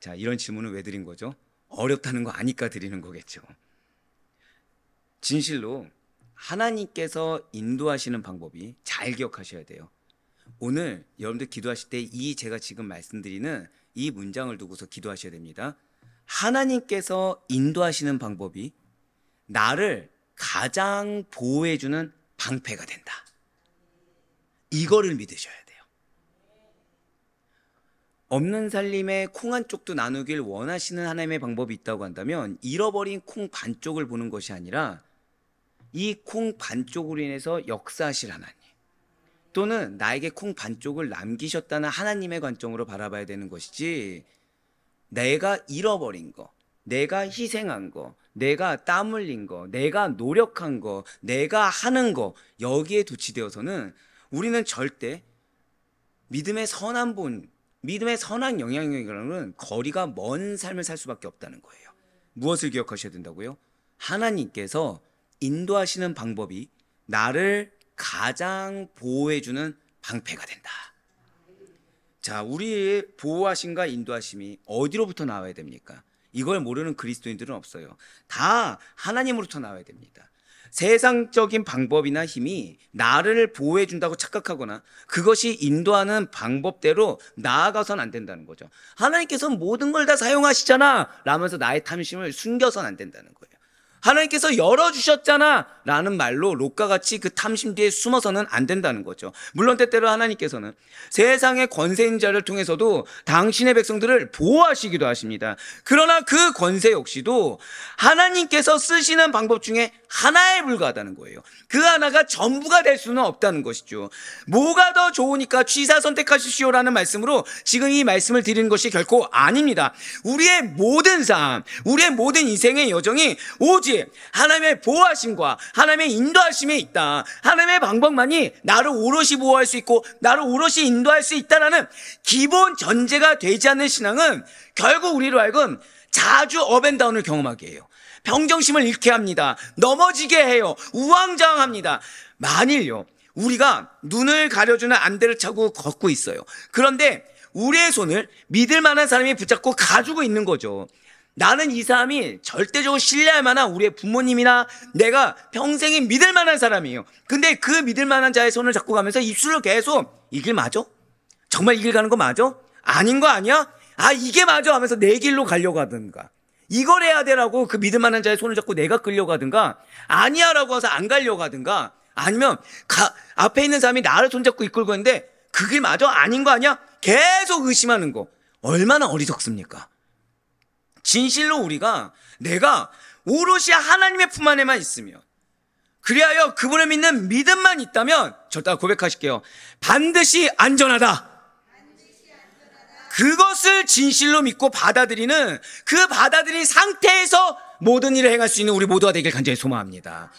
S1: 자, 이런 질문을 왜 드린 거죠? 어렵다는 거 아니까 드리는 거겠죠. 진실로 하나님께서 인도하시는 방법이 잘 기억하셔야 돼요. 오늘 여러분들 기도하실 때 이 제가 지금 말씀드리는 이 문장을 두고서 기도하셔야 됩니다. 하나님께서 인도하시는 방법이 나를 가장 보호해주는 방패가 된다. 이거를 믿으셔야 돼요. 없는 살림에 콩 한 쪽도 나누길 원하시는 하나님의 방법이 있다고 한다면 잃어버린 콩 반쪽을 보는 것이 아니라 이 콩 반쪽으로 인해서 역사하실 하나님, 또는 나에게 콩 반쪽을 남기셨다는 하나님의 관점으로 바라봐야 되는 것이지, 내가 잃어버린 거, 내가 희생한 거, 내가 땀 흘린 거, 내가 노력한 거, 내가 하는 거, 여기에 도취되어서는 우리는 절대 믿음의 선한 본, 믿음의 선한 영향력이라는 거리가 먼 삶을 살 수밖에 없다는 거예요. 무엇을 기억하셔야 된다고요? 하나님께서 인도하시는 방법이 나를 가장 보호해주는 방패가 된다. 자, 우리의 보호하심과 인도하심이 어디로부터 나와야 됩니까? 이걸 모르는 그리스도인들은 없어요. 다 하나님으로부터 나와야 됩니다. 세상적인 방법이나 힘이 나를 보호해 준다고 착각하거나 그것이 인도하는 방법대로 나아가선 안 된다는 거죠. 하나님께서 모든 걸 다 사용하시잖아 라면서 나의 탐심을 숨겨선 안 된다는 거예요. 하나님께서 열어주셨잖아 라는 말로 롯과 같이 그 탐심 뒤에 숨어서는 안 된다는 거죠. 물론 때때로 하나님께서는 세상의 권세인 자를 통해서도 당신의 백성들을 보호하시기도 하십니다. 그러나 그 권세 역시도 하나님께서 쓰시는 방법 중에 하나에 불과하다는 거예요. 그 하나가 전부가 될 수는 없다는 것이죠. 뭐가 더 좋으니까 취사 선택하십시오라는 말씀으로 지금 이 말씀을 드리는 것이 결코 아닙니다. 우리의 모든 삶, 우리의 모든 인생의 여정이 오직 하나님의 보호하심과 하나님의 인도하심에 있다. 하나님의 방법만이 나를 오롯이 보호할 수 있고 나를 오롯이 인도할 수 있다라는 기본 전제가 되지 않는 신앙은 결국 우리로 하여금 자주 업앤다운을 경험하게 해요. 평정심을 잃게 합니다. 넘어지게 해요. 우왕좌왕합니다. 만일요, 우리가 눈을 가려주는 안대를 차고 걷고 있어요. 그런데 우리의 손을 믿을 만한 사람이 붙잡고 가지고 있는 거죠. 나는 이 사람이 절대적으로 신뢰할 만한 우리의 부모님이나 내가 평생에 믿을 만한 사람이에요. 근데 그 믿을 만한 자의 손을 잡고 가면서 입술로 계속 이 길 맞아? 정말 이 길 가는 거 맞아? 아닌 거 아니야? 아, 이게 맞아 하면서 내 길로 가려고 하든가, 이걸 해야 되라고 그 믿을 만한 자의 손을 잡고 내가 끌려고 하든가, 아니야 라고 해서 안 가려고 하든가, 아니면 앞에 있는 사람이 나를 손잡고 이끌고 있는데 그 길 맞아? 아닌 거 아니야? 계속 의심하는 거 얼마나 어리석습니까? 진실로 우리가 내가 오롯이 하나님의 품 안에만 있으며 그리하여 그분을 믿는 믿음만 있다면 절대 고백하실게요. 반드시 안전하다. 그것을 진실로 믿고 받아들이는 그 받아들인 상태에서 모든 일을 행할 수 있는 우리 모두가 되길 간절히 소망합니다.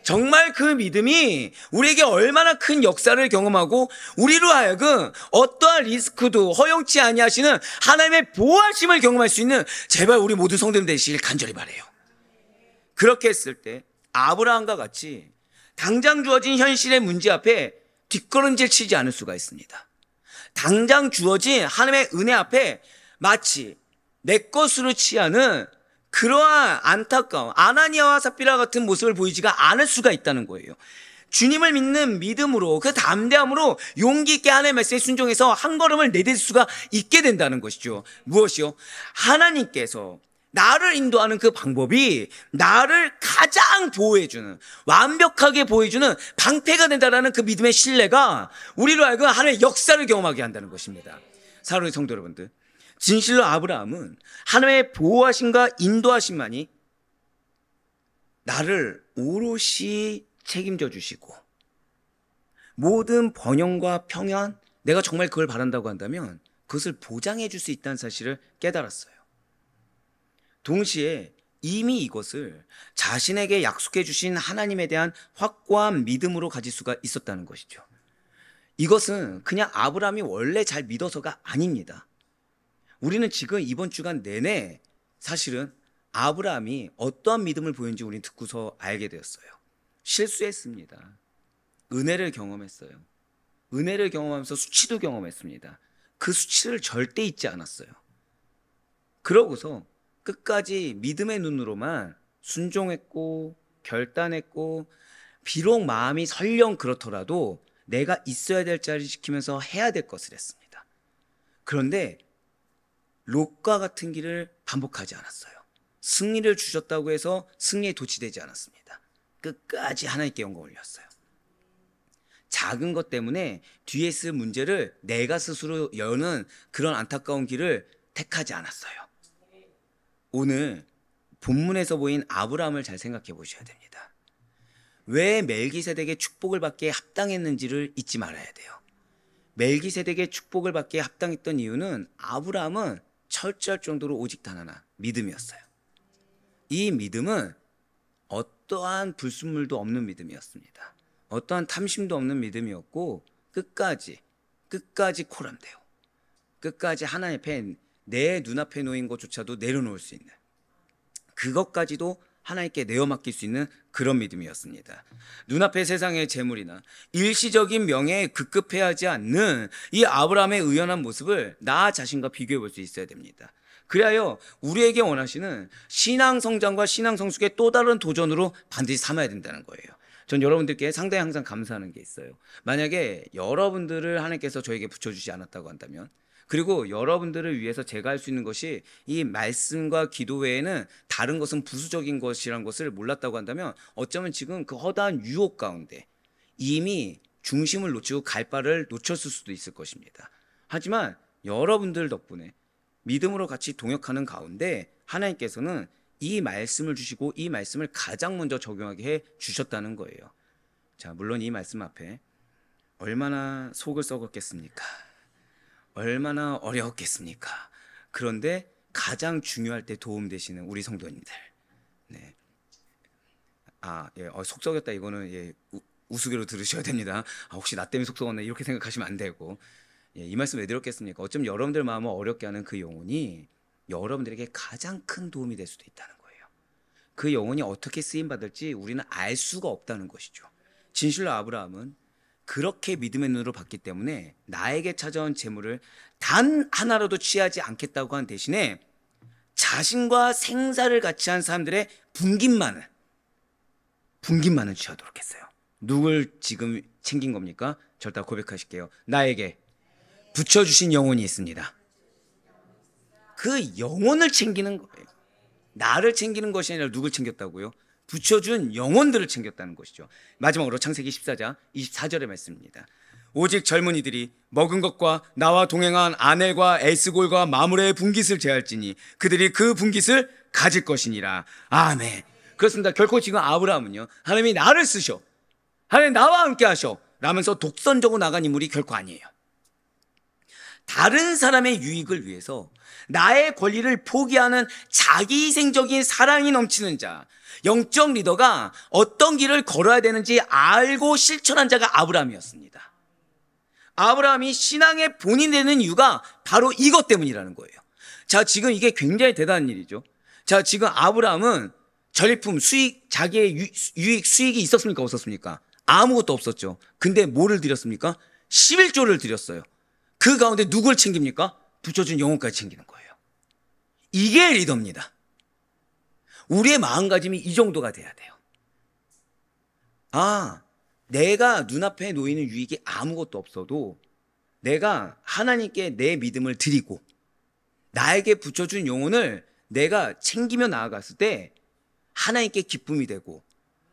S1: 정말 그 믿음이 우리에게 얼마나 큰 역사를 경험하고 우리로 하여금 어떠한 리스크도 허용치 아니하시는 하나님의 보호하심을 경험할 수 있는 제발 우리 모든 성도님 되시길 간절히 바라요. 그렇게 했을 때 아브라함과 같이 당장 주어진 현실의 문제 앞에 뒷걸음질 치지 않을 수가 있습니다. 당장 주어진 하나님의 은혜 앞에 마치 내 것으로 취하는 그러한 안타까움, 아나니아와 삽비라 같은 모습을 보이지가 않을 수가 있다는 거예요. 주님을 믿는 믿음으로, 그 담대함으로 용기 있게 하나님의 말씀에 순종해서 한 걸음을 내딜 수가 있게 된다는 것이죠. 무엇이요? 하나님께서 나를 인도하는 그 방법이 나를 가장 보호해주는, 완벽하게 보호해주는 방패가 된다는 그 믿음의 신뢰가 우리로 하여금 하나님의 역사를 경험하게 한다는 것입니다. 사랑하는 성도 여러분들, 진실로 아브라함은 하나님의 보호하심과 인도하심만이 나를 오롯이 책임져 주시고 모든 번영과 평안, 내가 정말 그걸 바란다고 한다면 그것을 보장해 줄 수 있다는 사실을 깨달았어요. 동시에 이미 이것을 자신에게 약속해 주신 하나님에 대한 확고한 믿음으로 가질 수가 있었다는 것이죠. 이것은 그냥 아브라함이 원래 잘 믿어서가 아닙니다. 우리는 지금 이번 주간 내내 사실은 아브라함이 어떠한 믿음을 보였는지 우리는 듣고서 알게 되었어요. 실수했습니다. 은혜를 경험했어요. 은혜를 경험하면서 수치도 경험했습니다. 그 수치를 절대 잊지 않았어요. 그러고서 끝까지 믿음의 눈으로만 순종했고 결단했고, 비록 마음이 설령 그렇더라도 내가 있어야 될 자리를 지키면서 해야 될 것을 했습니다. 그런데 롯과 같은 길을 반복하지 않았어요. 승리를 주셨다고 해서 승리에 도취되지 않았습니다. 끝까지 하나님께 영광을 올렸어요. 작은 것 때문에 뒤에 있을 문제를 내가 스스로 여는 그런 안타까운 길을 택하지 않았어요. 오늘 본문에서 보인 아브라함을 잘 생각해 보셔야 됩니다. 왜 멜기세덱의 축복을 받기에 합당했는지를 잊지 말아야 돼요. 멜기세덱의 축복을 받기에 합당했던 이유는 아브라함은 철저할 정도로 오직 단 하나, 믿음이었어요. 이 믿음은 어떠한 불순물도 없는 믿음이었습니다. 어떠한 탐심도 없는 믿음이었고, 끝까지 코람돼요. 끝까지 하나님 앞에, 내 눈앞에 놓인 것조차도 내려놓을 수 있는, 그것까지도 하나님께 내어 맡길 수 있는 그런 믿음이었습니다. 눈앞의 세상의 재물이나 일시적인 명예에 급급해하지 않는 이 아브라함의 의연한 모습을 나 자신과 비교해 볼 수 있어야 됩니다. 그리하여 우리에게 원하시는 신앙 성장과 신앙 성숙의 또 다른 도전으로 반드시 삼아야 된다는 거예요. 전 여러분들께 상당히 항상 감사하는 게 있어요. 만약에 여러분들을 하나님께서 저에게 붙여주지 않았다고 한다면, 그리고 여러분들을 위해서 제가 할 수 있는 것이 이 말씀과 기도 외에는 다른 것은 부수적인 것이라는 것을 몰랐다고 한다면, 어쩌면 지금 그 허다한 유혹 가운데 이미 중심을 놓치고 갈 바를 놓쳤을 수도 있을 것입니다. 하지만 여러분들 덕분에 믿음으로 같이 동역하는 가운데 하나님께서는 이 말씀을 주시고 이 말씀을 가장 먼저 적용하게 해 주셨다는 거예요. 자, 물론 이 말씀 앞에 얼마나 속을 썩었겠습니까? 얼마나 어려웠겠습니까? 그런데 가장 중요할 때 도움 되시는 우리 성도님들. 네. 속 썩였다 이거는 우스개로 들으셔야 됩니다. 혹시 나 때문에 속 썩었나 이렇게 생각하시면 안 되고. 이 말씀 왜 드렸겠습니까? 어쩌면 여러분들 마음을 어렵게 하는 그 영혼이 여러분들에게 가장 큰 도움이 될 수도 있다는 거예요. 그 영혼이 어떻게 쓰임 받을지 우리는 알 수가 없다는 것이죠. 진실로 아브라함은 그렇게 믿음의 눈으로 봤기 때문에 나에게 찾아온 재물을 단 하나라도 취하지 않겠다고 한 대신에 자신과 생사를 같이 한 사람들의 분깃만을 취하도록 했어요. 누굴 지금 챙긴 겁니까? 절대 고백하실게요. 나에게 붙여주신 영혼이 있습니다. 그 영혼을 챙기는 거예요. 나를 챙기는 것이 아니라 누굴 챙겼다고요? 붙여준 영혼들을 챙겼다는 것이죠. 마지막으로 창세기 14장 24절의 말씀입니다. 오직 젊은이들이 먹은 것과 나와 동행한 아넬과 에스골과 마므레의 분깃을 제할지니 그들이 그 분깃을 가질 것이니라. 아멘. 그렇습니다. 결코 지금 아브라함은요, 하나님이 나를 쓰셔, 하나님 나와 함께 하셔 라면서 독선적으로 나간 인물이 결코 아니에요. 다른 사람의 유익을 위해서 나의 권리를 포기하는 자기희생적인 사랑이 넘치는 자, 영적 리더가 어떤 길을 걸어야 되는지 알고 실천한 자가 아브라함이었습니다. 아브라함이 신앙의 본인이 되는 이유가 바로 이것 때문이라는 거예요. 자, 지금 이게 굉장히 대단한 일이죠. 자, 지금 아브라함은 전리품, 수익, 자기의 유익, 수익이 있었습니까? 없었습니까? 아무것도 없었죠. 근데 뭐를 드렸습니까? 11조를 드렸어요. 그 가운데 누굴 챙깁니까? 붙여준 영혼까지 챙기는 거예요. 이게 리더입니다. 우리의 마음가짐이 이 정도가 돼야 돼요. 내가 눈앞에 놓이는 유익이 아무것도 없어도 내가 하나님께 내 믿음을 드리고 나에게 붙여준 영혼을 내가 챙기며 나아갔을 때 하나님께 기쁨이 되고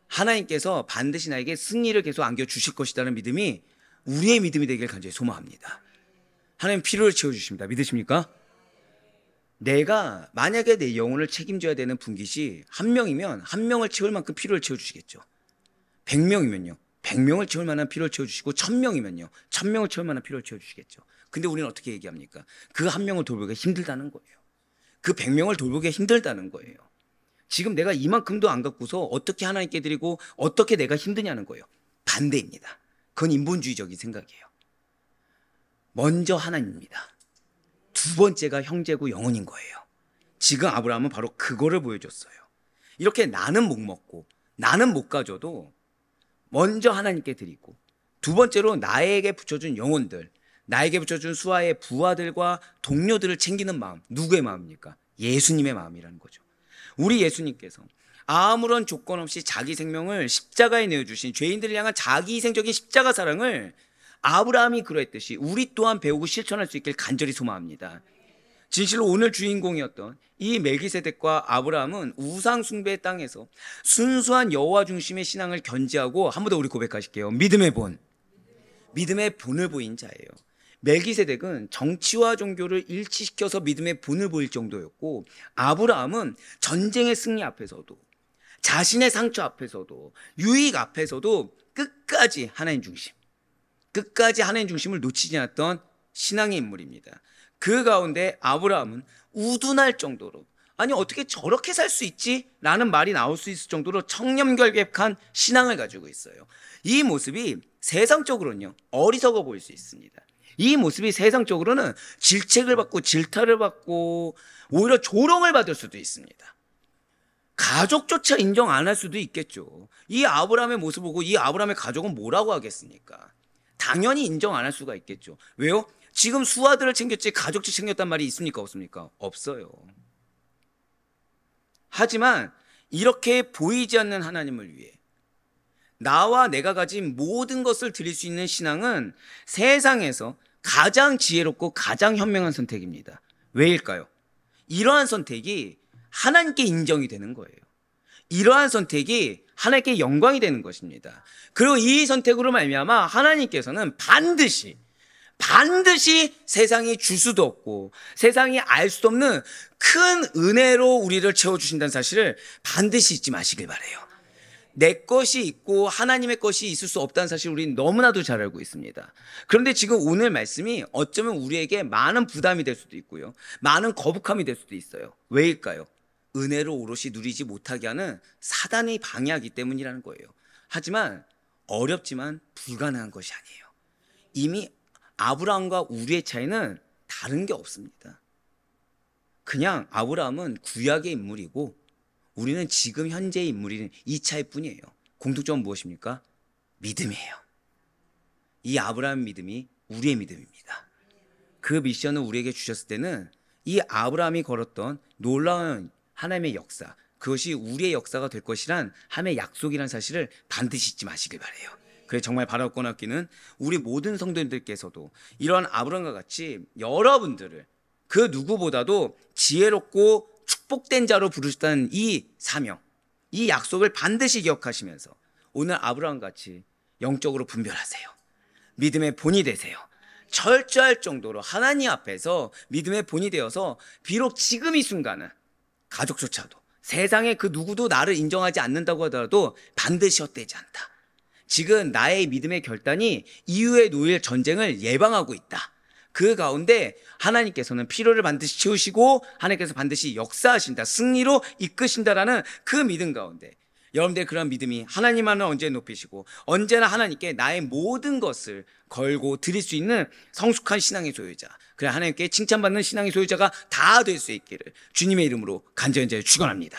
S1: 하나님께서 반드시 나에게 승리를 계속 안겨주실 것이라는 믿음이 우리의 믿음이 되길 간절히 소망합니다. 하나님 필요를 채워주십니다. 믿으십니까? 내가 만약에 내 영혼을 책임져야 되는 분깃이 한 명이면 한 명을 채울 만큼 필요를 채워주시겠죠. 100명이면요 100명을 채울 만한 필요를 채워주시고 1000명이면요 1000명을 채울 만한 필요를 채워주시겠죠. 근데 우리는 어떻게 얘기합니까? 그 한 명을 돌보기가 힘들다는 거예요. 그 100명을 돌보기가 힘들다는 거예요. 지금 내가 이만큼도 안 갖고서 어떻게 하나님께 드리고 어떻게 내가 힘드냐는 거예요. 반대입니다. 그건 인본주의적인 생각이에요. 먼저 하나님입니다. 두 번째가 형제고 영혼인 거예요. 지금 아브라함은 바로 그거를 보여줬어요. 이렇게 나는 못 먹고 나는 못 가져도 먼저 하나님께 드리고, 두 번째로 나에게 붙여준 영혼들, 나에게 붙여준 수하의 부하들과 동료들을 챙기는 마음. 누구의 마음입니까? 예수님의 마음이라는 거죠. 우리 예수님께서 아무런 조건 없이 자기 생명을 십자가에 내어주신 죄인들을 향한 자기희생적인 십자가 사랑을 아브라함이 그러했듯이 우리 또한 배우고 실천할 수 있길 간절히 소망합니다. 진실로 오늘 주인공이었던 이 멜기세덱과 아브라함은 우상 숭배의 땅에서 순수한 여호와 중심의 신앙을 견지하고, 한 번 더 우리 고백하실게요. 믿음의 본을 보인 자예요. 멜기세덱은 정치와 종교를 일치시켜서 믿음의 본을 보일 정도였고, 아브라함은 전쟁의 승리 앞에서도 자신의 상처 앞에서도 유익 앞에서도 끝까지 하나님 중심을 놓치지 않았던 신앙의 인물입니다. 그 가운데 아브라함은 우둔할 정도로, 아니 어떻게 저렇게 살 수 있지? 라는 말이 나올 수 있을 정도로 청렴결백한 신앙을 가지고 있어요. 이 모습이 세상적으로는요 어리석어 보일 수 있습니다. 이 모습이 세상적으로는 질책을 받고 질타를 받고 오히려 조롱을 받을 수도 있습니다. 가족조차 인정 안 할 수도 있겠죠. 이 아브라함의 모습 보고 이 아브라함의 가족은 뭐라고 하겠습니까? 당연히 인정 안 할 수가 있겠죠. 왜요? 지금 수아들을 챙겼지 가족들 챙겼단 말이 있습니까? 없습니까? 없어요. 하지만 이렇게 보이지 않는 하나님을 위해 나와 내가 가진 모든 것을 드릴 수 있는 신앙은 세상에서 가장 지혜롭고 가장 현명한 선택입니다. 왜일까요? 이러한 선택이 하나님께 인정이 되는 거예요. 이러한 선택이 하나님께 영광이 되는 것입니다. 그리고 이 선택으로 말미암아 하나님께서는 반드시 세상이 줄 수도 없고 세상이 알 수도 없는 큰 은혜로 우리를 채워주신다는 사실을 반드시 잊지 마시길 바라요. 내 것이 있고 하나님의 것이 있을 수 없다는 사실을 우리는 너무나도 잘 알고 있습니다. 그런데 지금 오늘 말씀이 어쩌면 우리에게 많은 부담이 될 수도 있고요, 많은 거북함이 될 수도 있어요. 왜일까요? 은혜를 오롯이 누리지 못하게 하는 사단의 방해하기 때문이라는 거예요. 하지만 어렵지만 불가능한 것이 아니에요. 이미 아브라함과 우리의 차이는 다른 게 없습니다. 그냥 아브라함은 구약의 인물이고 우리는 지금 현재의 인물인 이 차이 뿐이에요. 공통점은 무엇입니까? 믿음이에요. 이 아브라함 믿음이 우리의 믿음입니다. 그 미션을 우리에게 주셨을 때는 이 아브라함이 걸었던 놀라운 하나님의 역사, 그것이 우리의 역사가 될 것이란 하나님의 약속이라는 사실을 반드시 잊지 마시길 바라요. 그래 정말 바라고 나기는 우리 모든 성도님들께서도 이러한 아브라함과 같이 여러분들을 그 누구보다도 지혜롭고 축복된 자로 부르셨다는 이 사명, 이 약속을 반드시 기억하시면서 오늘 아브라함 같이 영적으로 분별하세요. 믿음의 본이 되세요. 철저할 정도로 하나님 앞에서 믿음의 본이 되어서 비록 지금 이 순간은 가족조차도 세상에 그 누구도 나를 인정하지 않는다고 하더라도 반드시 헛되지 않다. 지금 나의 믿음의 결단이 이후에 놓일 전쟁을 예방하고 있다. 그 가운데 하나님께서는 필요를 반드시 채우시고 하나님께서 반드시 역사하신다, 승리로 이끄신다라는 그 믿음 가운데 여러분들의 그런 믿음이 하나님만을 언제나 높이시고 언제나 하나님께 나의 모든 것을 걸고 드릴 수 있는 성숙한 신앙의 소유자, 그래 하나님께 칭찬받는 신앙의 소유자가 다 될 수 있기를 주님의 이름으로 간절히 축원합니다.